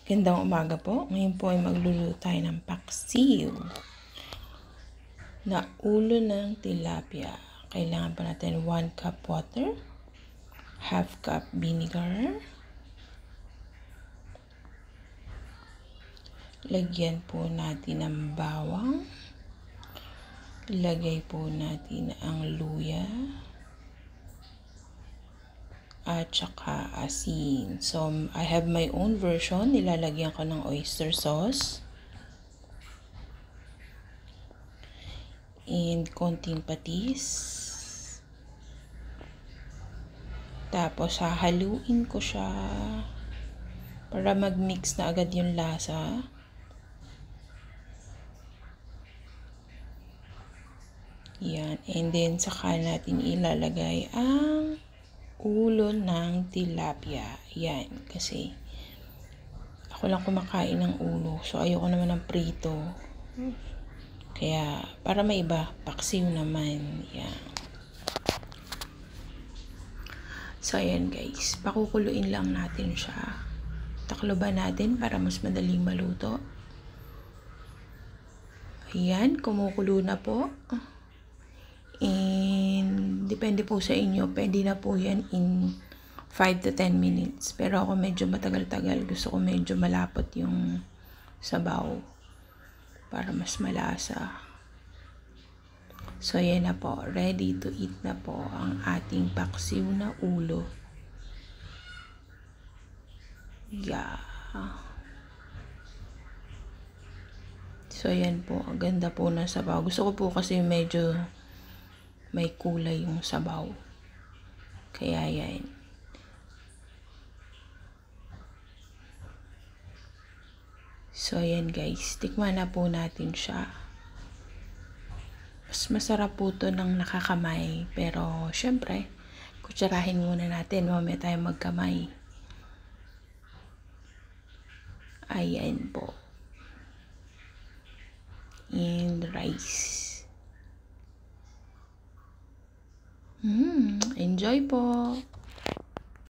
Gandang umaga po. Ngayon po ay magluluto tayo ng paksiw na ulo ng tilapia. Kailangan pa natin 1 cup water, half cup vinegar, lagyan po natin ng bawang, lagay po natin ang luya, at saka asin. So, I have my own version. Nilalagyan ko ng oyster sauce. And konting patis. Tapos, hahaluin ko siya para mag-mix na agad yung lasa. Yan. And then, saka natin ilalagay ang ulo ng tilapia. Yan. Kasi, ako lang kumakain ng ulo. So, ayoko naman ng prito. Kaya, para may iba, paksiw naman. Yan. So, ayan guys. Pakukuluin lang natin siya. Takloban natin para mas madaling maluto. Ayan. Kumukulo na po. And, depende po sa inyo. Pwede na po yan in 5 to 10 minutes. Pero ako medyo matagal-tagal. Gusto ko medyo malapot yung sabaw. Para mas malasa. So, yan na po. Ready to eat na po ang ating paksiw na ulo. Yeah. So, yan po. Ang ganda po ng sabaw. Gusto ko po kasi medyo may kulay yung sabaw. Kaya yan. So, yan guys. Tikman na po natin siya. Mas masarap po ito ng nakakamay. Pero, syempre, kutsarahin muna natin. Mamaya tayo magkamay. Ayan po. And rice. Enjoy po!